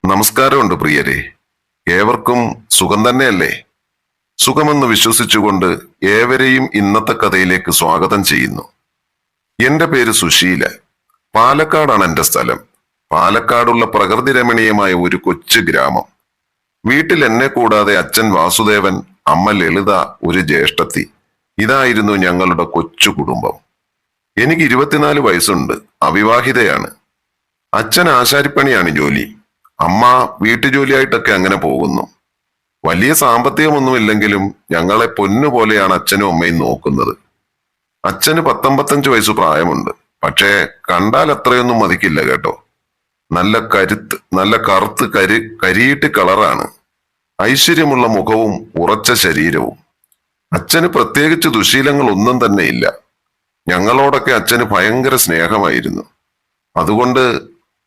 നമസ്കാരമുണ്ട് പ്രിയരെ. ഏവർക്കും സുഖം തന്നെയല്ലേ? സുഖമെന്ന് വിശ്വസിച്ചുകൊണ്ട് ഏവരെയും ഇന്നത്തെ കഥയിലേക്ക് സ്വാഗതം ചെയ്യുന്നു. എന്റെ പേര് സുശീല. പാലക്കാടാണ് എന്റെ സ്ഥലം. പാലക്കാടുള്ള പ്രകൃതി രമണീയമായ ഒരു കൊച്ചു ഗ്രാമം. വീട്ടിൽ എന്നെ കൂടാതെ അച്ഛൻ വാസുദേവൻ, അമ്മ ലളിത, ഒരു ജ്യേഷ്ഠത്തി. ഇതായിരുന്നു ഞങ്ങളുടെ കൊച്ചു കുടുംബം. എനിക്ക് 24 വയസ്സുണ്ട്. അവിവാഹിതയാണ്. അച്ഛൻ ആശാരിപ്പണിയാണ് ജോലി. അമ്മ വീട്ടുജോലിയായിട്ടൊക്കെ അങ്ങനെ പോകുന്നു. വലിയ സാമ്പത്തികമൊന്നുമില്ലെങ്കിലും ഞങ്ങളെ പൊന്നുപോലെയാണ് അച്ഛനും അമ്മയും നോക്കുന്നത്. അച്ഛന് 19 വയസ്സ് പ്രായമുണ്ട്. പക്ഷേ കണ്ടാൽ അത്രയൊന്നും മതിക്കില്ല കേട്ടോ. നല്ല കറുത്ത് കരിയിട്ട് കളറാണ്. ഐശ്വര്യമുള്ള മുഖവും ഉറച്ച ശരീരവും. അച്ഛന് പ്രത്യേകിച്ച് ദുശീലങ്ങൾ ഒന്നും തന്നെ ഇല്ല. ഞങ്ങളോടൊക്കെ അച്ഛന് ഭയങ്കര സ്നേഹമായിരുന്നു. അതുകൊണ്ട്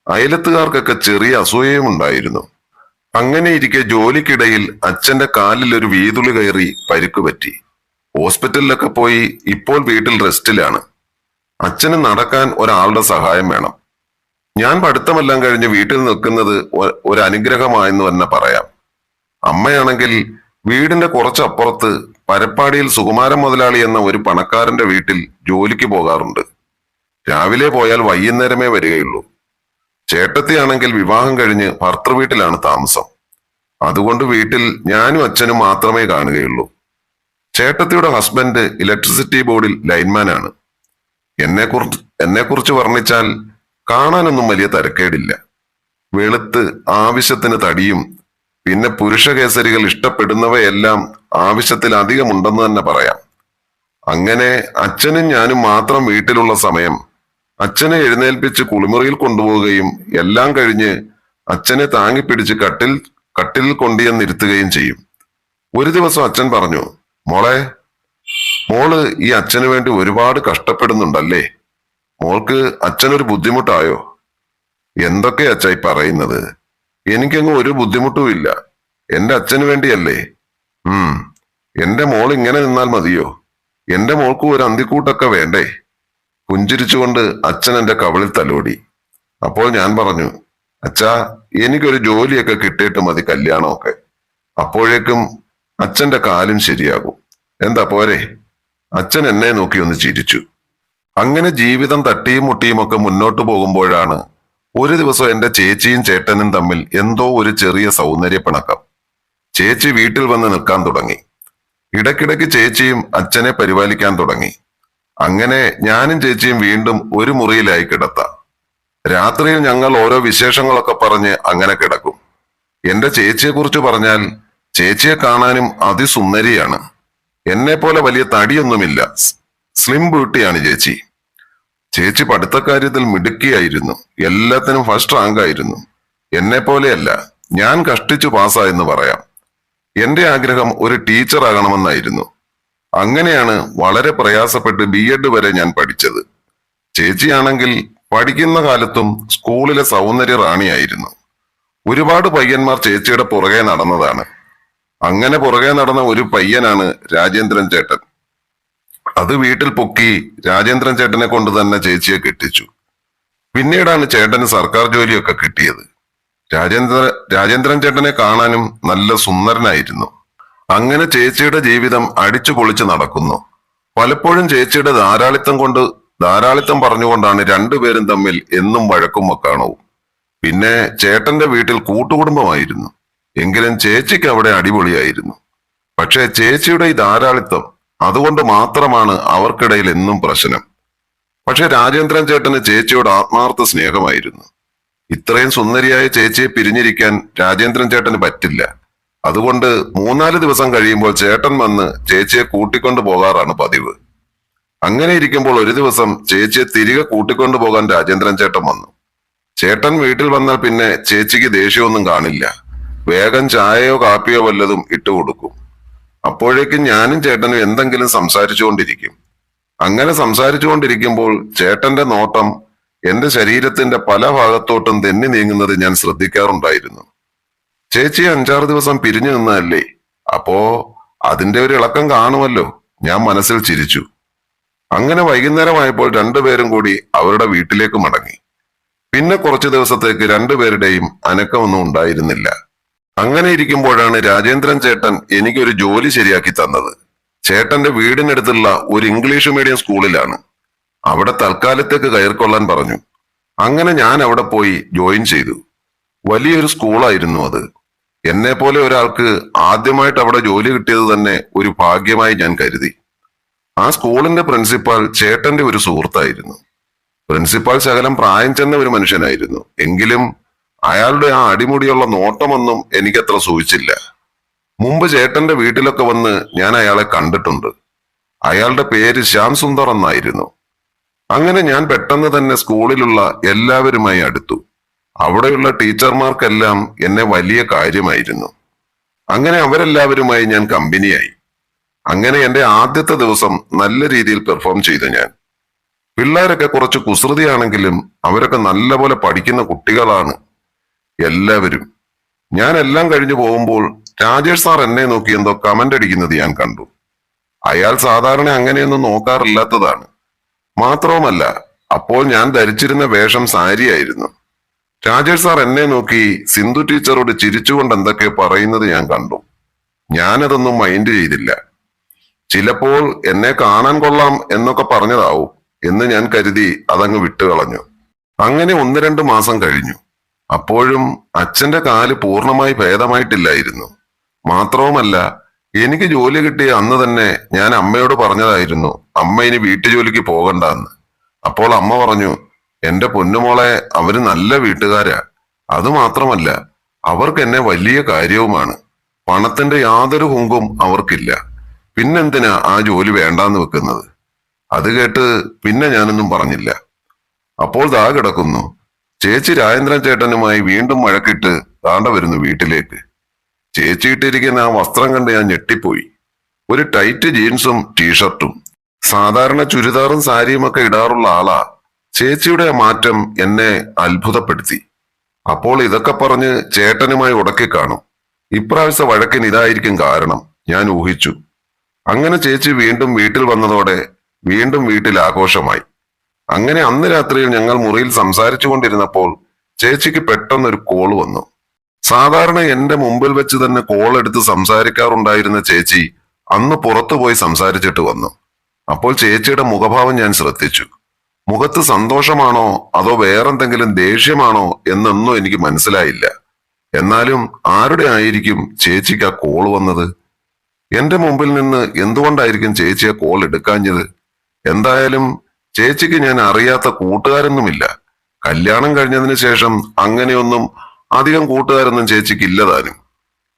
അയലത്തുകാർക്കൊക്കെ ചെറിയ അസൂയയും ഉണ്ടായിരുന്നു. അങ്ങനെ ഇരിക്കെ ജോലിക്കിടയിൽ അച്ഛന്റെ കാലിൽ ഒരു വീതുളി കയറി പരിക്ക് പറ്റി. ഹോസ്പിറ്റലിലൊക്കെ പോയി ഇപ്പോൾ വീട്ടിൽ റെസ്റ്റിലാണ്. അച്ഛന് നടക്കാൻ ഒരാളുടെ സഹായം വേണം. ഞാൻ പഠിത്തമെല്ലാം കഴിഞ്ഞ് വീട്ടിൽ നിൽക്കുന്നത് ഒരു അനുഗ്രഹമായെന്ന് തന്നെ പറയാം. അമ്മയാണെങ്കിൽ വീടിന്റെ കുറച്ചപ്പുറത്ത് പരപ്പാടിയിൽ സുകുമാരൻ മുതലാളി എന്ന ഒരു പണക്കാരന്റെ വീട്ടിൽ ജോലിക്ക് പോകാറുണ്ട്. രാവിലെ പോയാൽ വൈകുന്നേരമേ വരികയുള്ളൂ. ചേട്ടത്തിയാണെങ്കിൽ വിവാഹം കഴിഞ്ഞ് ഭർത്തൃവീട്ടിലാണ് താമസം. അതുകൊണ്ട് വീട്ടിൽ ഞാനും അച്ഛനും മാത്രമേ കാണുകയുള്ളൂ. ചേട്ടത്തിയുടെ ഹസ്ബൻഡ് ഇലക്ട്രിസിറ്റി ബോർഡിൽ ലൈൻമാനാണ്. എന്നെക്കുറിച്ച് വർണ്ണിച്ചാൽ കാണാനൊന്നും വലിയ തരക്കേടില്ല. വെളുത്ത് ആവശ്യത്തിന് തടിയും പിന്നെ പുരുഷകേസരികൾ ഇഷ്ടപ്പെടുന്നവയെല്ലാം ആവശ്യത്തിലധികമുണ്ടെന്ന് തന്നെ പറയാം. അങ്ങനെ അച്ഛനും ഞാനും മാത്രം വീട്ടിലുള്ള സമയം അച്ഛനെ എഴുന്നേൽപ്പിച്ച് കുളിമുറിയിൽ കൊണ്ടുപോവുകയും എല്ലാം കഴിഞ്ഞ് അച്ഛനെ താങ്ങിപ്പിടിച്ച് കട്ടിലിൽ കൊണ്ടുവന്നിരുത്തുകയും ചെയ്യും. ഒരു ദിവസം അച്ഛൻ പറഞ്ഞു, മോള് ഈ അച്ഛന് വേണ്ടി ഒരുപാട് കഷ്ടപ്പെടുന്നുണ്ടല്ലേ? മോൾക്ക് അച്ഛനൊരു ബുദ്ധിമുട്ടായോ? എന്തൊക്കെ അച്ഛായി പറയുന്നത്? എനിക്കങ്ങ് ഒരു ബുദ്ധിമുട്ടും ഇല്ല. എന്റെ അച്ഛന് വേണ്ടിയല്ലേ. എന്റെ മോൾ ഇങ്ങനെ നിന്നാൽ മതിയോ? എന്റെ മോൾക്ക് ഒരു അന്തിക്കൂട്ടൊക്കെ വേണ്ടേ? പുഞ്ചിരിച്ചുകൊണ്ട് അച്ഛൻ എന്റെ കവിളിൽ തലോടി. അപ്പോൾ ഞാൻ പറഞ്ഞു, അച്ഛാ, എനിക്കൊരു ജോലിയൊക്കെ കിട്ടിയിട്ട് മതി കല്യാണമൊക്കെ. അപ്പോഴേക്കും അച്ഛന്റെ കാലും ശരിയാകും. എന്താ പോരെ? അച്ഛൻ എന്നെ നോക്കി ഒന്ന് ചിരിച്ചു. അങ്ങനെ ജീവിതം തട്ടിയും മുട്ടിയും ഒക്കെ മുന്നോട്ട് പോകുമ്പോഴാണ് ഒരു ദിവസം എന്റെ ചേച്ചിയും ചേട്ടനും തമ്മിൽ എന്തോ ഒരു ചെറിയ സൗന്ദര്യപ്പിണക്കം. ചേച്ചി വീട്ടിൽ വന്ന് നിൽക്കാൻ തുടങ്ങി. ഇടയ്ക്കിടയ്ക്ക് ചേച്ചിയും അച്ഛനെ പരിപാലിക്കാൻ തുടങ്ങി. അങ്ങനെ ഞാനും ചേച്ചിയും വീണ്ടും ഒരു മുറിയിലായി കിടത്താം. രാത്രിയിൽ ഞങ്ങൾ ഓരോ വിശേഷങ്ങളൊക്കെ പറഞ്ഞ് അങ്ങനെ കിടക്കും. എന്റെ ചേച്ചിയെക്കുറിച്ച് പറഞ്ഞാൽ ചേച്ചിയെ കാണാനും അതിസുന്ദരിയാണ്. എന്നെ പോലെ വലിയ തടിയൊന്നുമില്ല. സ്ലിം ബ്യൂട്ടിയാണ് ചേച്ചി. ചേച്ചി പഠിത്തക്കാര്യത്തിൽ മിടുക്കിയായിരുന്നു. എല്ലാത്തിനും ഫസ്റ്റ് റാങ്ക് ആയിരുന്നു. എന്നെ പോലെയല്ല. ഞാൻ കഷ്ടിച്ചു പാസ്സായെന്ന് പറയാം. എന്റെ ആഗ്രഹം ഒരു ടീച്ചർ ആകണമെന്നായിരുന്നു. അങ്ങനെയാണ് വളരെ പ്രയാസപ്പെട്ട് BEd വരെ ഞാൻ പഠിച്ചത്. ചേച്ചിയാണെങ്കിൽ പഠിക്കുന്ന കാലത്തും സ്കൂളിലെ സൗന്ദര്യ റാണിയായിരുന്നു. ഒരുപാട് പയ്യന്മാർ ചേച്ചിയുടെ പുറകെ നടന്നതാണ്. അങ്ങനെ പുറകെ നടന്ന ഒരു പയ്യനാണ് രാജേന്ദ്രൻ ചേട്ടൻ. അത് വീട്ടിൽ പൊക്കി രാജേന്ദ്രൻ ചേട്ടനെ കൊണ്ട് തന്നെ ചേച്ചിയെ കെട്ടിച്ചു. പിന്നീടാണ് ചേട്ടന് സർക്കാർ ജോലിയൊക്കെ കിട്ടിയത്. രാജേന്ദ്രൻ ചേട്ടനെ കാണാനും നല്ല സുന്ദരനായിരുന്നു. അങ്ങനെ ചേച്ചിയുടെ ജീവിതം അടിച്ചു പൊളിച്ച് നടക്കുന്നു. പലപ്പോഴും ചേച്ചിയുടെ ധാരാളിത്തം പറഞ്ഞുകൊണ്ടാണ് രണ്ടുപേരും തമ്മിൽ എന്നും വഴക്കും വക്കാണവും. പിന്നെ ചേട്ടന്റെ വീട്ടിൽ കൂട്ടുകുടുംബമായിരുന്നു. എങ്കിലും ചേച്ചിക്ക് അവിടെ അടിപൊളിയായിരുന്നു. പക്ഷേ ചേച്ചിയുടെ ഈ ധാരാളിത്തം അതുകൊണ്ട് മാത്രമാണ് അവർക്കിടയിൽ എന്നും പ്രശ്നം. പക്ഷെ രാജേന്ദ്രൻ ചേട്ടന് ചേച്ചിയോട് ആത്മാർത്ഥ സ്നേഹമായിരുന്നു. ഇത്രയും സുന്ദരിയായ ചേച്ചിയെ പിരിഞ്ഞിരിക്കാൻ രാജേന്ദ്രൻ ചേട്ടന് പറ്റില്ല. അതുകൊണ്ട് 3-4 ദിവസം കഴിയുമ്പോൾ ചേട്ടൻ വന്ന് ചേച്ചിയെ കൂട്ടിക്കൊണ്ടു പോകാറാണ് പതിവ്. അങ്ങനെ ഇരിക്കുമ്പോൾ ഒരു ദിവസം ചേച്ചിയെ തിരികെ കൂട്ടിക്കൊണ്ടു പോകാൻ രാജേന്ദ്രൻ ചേട്ടൻ വന്നു. ചേട്ടൻ വീട്ടിൽ വന്നാൽ പിന്നെ ചേച്ചിക്ക് ദേഷ്യമൊന്നും കാണില്ല. വേഗം ചായയോ കാപ്പിയോ വല്ലതും ഇട്ടുകൊടുക്കും. അപ്പോഴേക്കും ഞാനും ചേട്ടനും എന്തെങ്കിലും സംസാരിച്ചുകൊണ്ടിരിക്കും. അങ്ങനെ സംസാരിച്ചുകൊണ്ടിരിക്കുമ്പോൾ ചേട്ടന്റെ നോട്ടം എന്റെ ശരീരത്തിന്റെ പല ഭാഗത്തോട്ടും തെന്നി നീങ്ങുന്നത് ഞാൻ ശ്രദ്ധിക്കാറുണ്ടായിരുന്നു. ചേച്ചി 5-6 ദിവസം പിരിഞ്ഞു നിന്നതല്ലേ, അപ്പോ അതിന്റെ ഒരു ഇളക്കം കാണുമല്ലോ. ഞാൻ മനസ്സിൽ ചിരിച്ചു. അങ്ങനെ വൈകുന്നേരമായപ്പോൾ രണ്ടുപേരും കൂടി അവരുടെ വീട്ടിലേക്ക് മടങ്ങി. പിന്നെ കുറച്ചു ദിവസത്തേക്ക് രണ്ടുപേരുടെയും അനക്കമൊന്നും ഉണ്ടായിരുന്നില്ല. അങ്ങനെ ഇരിക്കുമ്പോഴാണ് രാജേന്ദ്രൻ ചേട്ടൻ എനിക്കൊരു ജോലി ശരിയാക്കി തന്നത്. ചേട്ടന്റെ വീടിനടുത്തുള്ള ഒരു ഇംഗ്ലീഷ് മീഡിയം സ്കൂളിലാണ്. അവിടെ തൽക്കാലത്തേക്ക് കയറിക്കൊള്ളാൻ പറഞ്ഞു. അങ്ങനെ ഞാൻ അവിടെ പോയി ജോയിൻ ചെയ്തു. വലിയൊരു സ്കൂളായിരുന്നു അത്. എന്നെ പോലെ ഒരാൾക്ക് ആദ്യമായിട്ട് അവിടെ ജോലി കിട്ടിയത് തന്നെ ഒരു ഭാഗ്യമായി ഞാൻ കരുതി. ആ സ്കൂളിന്റെ പ്രിൻസിപ്പാൾ ചേട്ടന്റെ ഒരു സുഹൃത്തായിരുന്നു. പ്രിൻസിപ്പാൾ ശകലം പ്രായം ചെന്ന ഒരു മനുഷ്യനായിരുന്നു. എങ്കിലും അയാളുടെ ആ അടിമുടിയുള്ള നോട്ടമൊന്നും എനിക്കത്ര സൂചിച്ചില്ല. മുമ്പ് ചേട്ടന്റെ വീട്ടിലൊക്കെ വന്ന് ഞാൻ അയാളെ കണ്ടിട്ടുണ്ട്. അയാളുടെ പേര് ശ്യാം സുന്ദർ എന്നായിരുന്നു. അങ്ങനെ ഞാൻ പെട്ടെന്ന് തന്നെ സ്കൂളിലുള്ള എല്ലാവരുമായി അടുത്തു. അവിടെയുള്ള ടീച്ചർമാർക്കെല്ലാം എന്നെ വലിയ കാര്യമായിരുന്നു. അങ്ങനെ അവരെല്ലാവരുമായി ഞാൻ കമ്പനിയായി. അങ്ങനെ എന്റെ ആദ്യത്തെ ദിവസം നല്ല രീതിയിൽ പെർഫോം ചെയ്തു ഞാൻ. പിള്ളേരൊക്കെ കുറച്ച് കുസൃതിയാണെങ്കിലും അവരൊക്കെ നല്ലപോലെ പഠിക്കുന്ന കുട്ടികളാണ് എല്ലാവരും. ഞാൻ എല്ലാം കഴിഞ്ഞു പോകുമ്പോൾ രാജേഷ് സാർ എന്നെ നോക്കി എന്തോ കമന്റ് അടിക്കുന്നത് ഞാൻ കണ്ടു. അയാൾ സാധാരണ അങ്ങനെയൊന്നും നോക്കാറില്ലാത്തതാണ്. മാത്രവുമല്ല, അപ്പോൾ ഞാൻ ധരിച്ചിരുന്ന വേഷം സാരിയായിരുന്നു. രാജേഷ് സാർ എന്നെ നോക്കി സിന്ധു ടീച്ചറോട് ചിരിച്ചുകൊണ്ട് എന്തൊക്കെ പറയുന്നത് ഞാൻ കണ്ടു. ഞാനതൊന്നും മൈൻഡ് ചെയ്തില്ല. ചിലപ്പോൾ എന്നെ കാണാൻ കൊള്ളാം എന്നൊക്കെ പറഞ്ഞതാവും എന്ന് ഞാൻ കരുതി അതങ്ങ് വിട്ടുകളഞ്ഞു. അങ്ങനെ 1-2 മാസം കഴിഞ്ഞു. അപ്പോഴും അച്ഛന്റെ കാല് പൂർണ്ണമായി ഭേദമായിട്ടില്ലായിരുന്നു. മാത്രവുമല്ല, എനിക്ക് ജോലി കിട്ടിയ അന്ന് തന്നെ ഞാൻ അമ്മയോട് പറഞ്ഞതായിരുന്നു അമ്മ ഇനി വീട്ടുജോലിക്ക് പോകണ്ടെന്ന്. അപ്പോൾ അമ്മ പറഞ്ഞു, എന്റെ പൊന്നുമോളെ, അവര് നല്ല വീട്ടുകാരാ. അതുമാത്രമല്ല, അവർക്ക് എന്നെ വലിയ കാര്യവുമാണ്. പണത്തിന്റെ യാതൊരു ഹുങ്കും അവർക്കില്ല. പിന്നെന്തിനാ ആ ജോലി വേണ്ടാന്ന് വെക്കുന്നത്? അത് കേട്ട് പിന്നെ ഞാനൊന്നും പറഞ്ഞില്ല. അപ്പോൾ ദാ കിടക്കുന്നു. ചേച്ചി രാജേന്ദ്രൻ ചേട്ടനുമായി വീണ്ടും വഴക്കിട്ട് താണ്ട വരുന്നു വീട്ടിലേക്ക്. ചേച്ചി ഇട്ടിരിക്കുന്ന ആ വസ്ത്രം കണ്ട് ഞാൻ ഞെട്ടിപ്പോയി. ഒരു ടൈറ്റ് ജീൻസും ടീഷർട്ടും. സാധാരണ ചുരിദാറും സാരിയും ഒക്കെ ഇടാറുള്ള ആളാ. ചേച്ചിയുടെ ആ മാറ്റം എന്നെ അത്ഭുതപ്പെടുത്തി. അപ്പോൾ ഇതൊക്കെ പറഞ്ഞ് ചേട്ടനുമായി ഉടക്കി കാണും. ഇപ്രാവശ്യ വഴക്കിന് ഇതായിരിക്കും കാരണം ഞാൻ ഊഹിച്ചു. അങ്ങനെ ചേച്ചി വീണ്ടും വീട്ടിൽ വന്നതോടെ വീണ്ടും വീട്ടിൽ ആഘോഷമായി. അങ്ങനെ അന്ന് രാത്രിയിൽ ഞങ്ങൾ മുറിയിൽ സംസാരിച്ചു കൊണ്ടിരുന്നപ്പോൾ ചേച്ചിക്ക് പെട്ടെന്നൊരു കോൾ വന്നു. സാധാരണ എന്റെ മുമ്പിൽ വെച്ച് തന്നെ കോൾ എടുത്ത് സംസാരിക്കാറുണ്ടായിരുന്ന ചേച്ചി അന്ന് പുറത്തുപോയി സംസാരിച്ചിട്ട് വന്നു. അപ്പോൾ ചേച്ചിയുടെ മുഖഭാവം ഞാൻ ശ്രദ്ധിച്ചു. മുഖത്ത് സന്തോഷമാണോ അതോ വേറെന്തെങ്കിലും ദേഷ്യമാണോ എന്നൊന്നും എനിക്ക് മനസ്സിലായില്ല. എന്നാലും ആരുടെ ആയിരിക്കും ചേച്ചിക്ക് ആ കോൾ വന്നത്? എന്റെ മുമ്പിൽ നിന്ന് എന്തുകൊണ്ടായിരിക്കും ചേച്ചി ആ കോൾ എടുക്കാഞ്ഞത്? എന്തായാലും ചേച്ചിക്ക് ഞാൻ അറിയാത്ത കൂട്ടുകാരൊന്നുമില്ല. കല്യാണം കഴിഞ്ഞതിന് ശേഷം അങ്ങനെയൊന്നും അധികം കൂട്ടുകാരൊന്നും ചേച്ചിക്ക് ഇല്ലതാനും.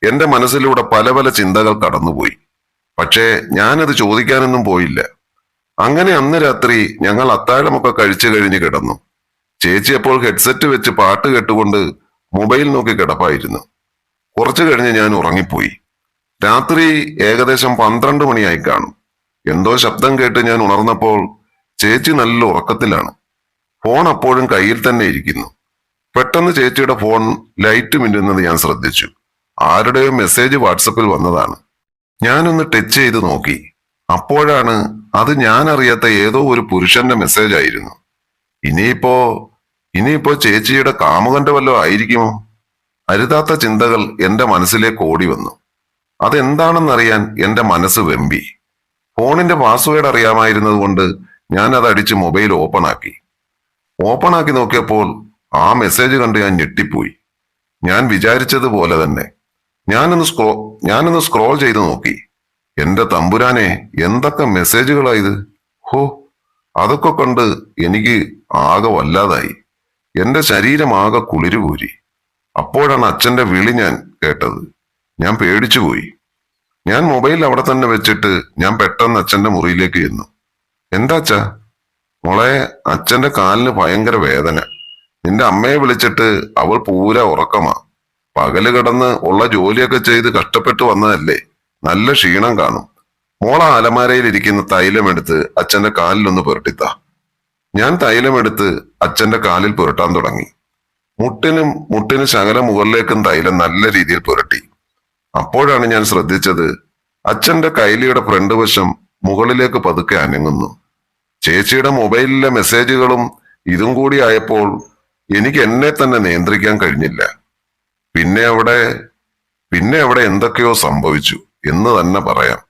എന്റെ മനസ്സിലൂടെ പല പല ചിന്തകൾ കടന്നുപോയി. പക്ഷേ ഞാനത് ചോദിക്കാനൊന്നും പോയില്ല. അങ്ങനെ അന്ന് രാത്രി ഞങ്ങൾ അത്താഴമൊക്കെ കഴിച്ചു കഴിഞ്ഞ് കിടന്നു. ചേച്ചി അപ്പോൾ ഹെഡ്സെറ്റ് വെച്ച് പാട്ട് കേട്ടുകൊണ്ട് മൊബൈൽ നോക്കി കിടപ്പായിരുന്നു. കുറച്ചു കഴിഞ്ഞ് ഞാൻ ഉറങ്ങിപ്പോയി. രാത്രി ഏകദേശം 12 മണിയായി കാണും. എന്തോ ശബ്ദം കേട്ട് ഞാൻ ഉണർന്നപ്പോൾ ചേച്ചി നല്ല ഉറക്കത്തിലാണ്. ഫോൺ അപ്പോഴും കയ്യിൽ തന്നെ ഇരിക്കുന്നു. പെട്ടെന്ന് ചേച്ചിയുടെ ഫോൺ ലൈറ്റ് മിന്നുന്നത് ഞാൻ ശ്രദ്ധിച്ചു. ആരുടെയോ മെസ്സേജ് വാട്സപ്പിൽ വന്നതാണ്. ഞാനൊന്ന് ടച്ച് ചെയ്ത് നോക്കി. അപ്പോഴാണ് അത് ഞാൻ അറിയാത്ത ഏതോ ഒരു പുരുഷന്റെ മെസ്സേജ് ആയിരുന്നു. ഇനിയിപ്പോ ചേച്ചിയുടെ കാമുകന്റെ വല്ലതും ആയിരിക്കുമോ? അരുതാത്ത ചിന്തകൾ എന്റെ മനസ്സിലേക്ക് ഓടി വന്നു. അതെന്താണെന്നറിയാൻ എന്റെ മനസ്സ് വെമ്പി. ഫോണിന്റെ പാസ്വേഡ് അറിയാമായിരുന്നത് കൊണ്ട് ഞാൻ അത് അടിച്ച് മൊബൈൽ ഓപ്പൺ ആക്കി നോക്കിയപ്പോൾ ആ മെസ്സേജ് കണ്ട് ഞാൻ ഞെട്ടിപ്പോയി. ഞാൻ വിചാരിച്ചതുപോലെ തന്നെ ഞാനൊന്ന് സ്ക്രോൾ ചെയ്ത് നോക്കി. എന്റെ തമ്പുരാനെ, എന്തൊക്കെ മെസ്സേജുകളായത്! ഹോ, അതൊക്കെ കണ്ട് എനിക്ക് ആകെ വല്ലാതായി. എന്റെ ശരീരം ആകെ കുളിരുകൂരി. അപ്പോഴാണ് അച്ഛന്റെ വിളി ഞാൻ കേട്ടത്. ഞാൻ പേടിച്ചുപോയി. ഞാൻ മൊബൈൽ അവിടെ തന്നെ വെച്ചിട്ട് ഞാൻ പെട്ടെന്ന് അച്ഛന്റെ മുറിയിലേക്ക് ചെന്നു. എന്താ അച്ഛാ? മോളെ, അച്ഛന്റെ കാലിന് ഭയങ്കര വേദന. നിന്റെ അമ്മയെ വിളിച്ചിട്ട് അവൾ പൂര ഉറക്കമാ. പകല് കിടന്ന് ഉള്ള ജോലിയൊക്കെ ചെയ്ത് കഷ്ടപ്പെട്ട് വന്നതല്ലേ, നല്ല ക്ഷീണം കാണും. മോള അലമാരയിൽ ഇരിക്കുന്ന തൈലമെടുത്ത് അച്ഛന്റെ കാലിലൊന്ന് പുരട്ടിത്താ. ഞാൻ തൈലമെടുത്ത് അച്ഛന്റെ കാലിൽ പുരട്ടാൻ തുടങ്ങി. മുട്ടിന് ശകല മുകളിലേക്കും തൈലം നല്ല രീതിയിൽ പുരട്ടി. അപ്പോഴാണ് ഞാൻ ശ്രദ്ധിച്ചത് അച്ഛന്റെ കൈലിയുടെ ഫ്രണ്ട് വശം മുകളിലേക്ക് പതുക്കെ അനങ്ങുന്നു. ചേച്ചിയുടെ മൊബൈലിലെ മെസ്സേജുകളും ഇതും കൂടി ആയപ്പോൾ എനിക്ക് എന്നെ തന്നെ നിയന്ത്രിക്കാൻ കഴിഞ്ഞില്ല. പിന്നെ അവിടെ എന്തൊക്കെയോ സംഭവിച്ചു എന്ന് തന്നെ പറയാം.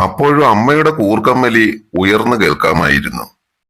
അപ്പോഴും അമ്മയുടെ കൂർക്കമ്മലി ഉയർന്നു കേൾക്കാമായിരുന്നു.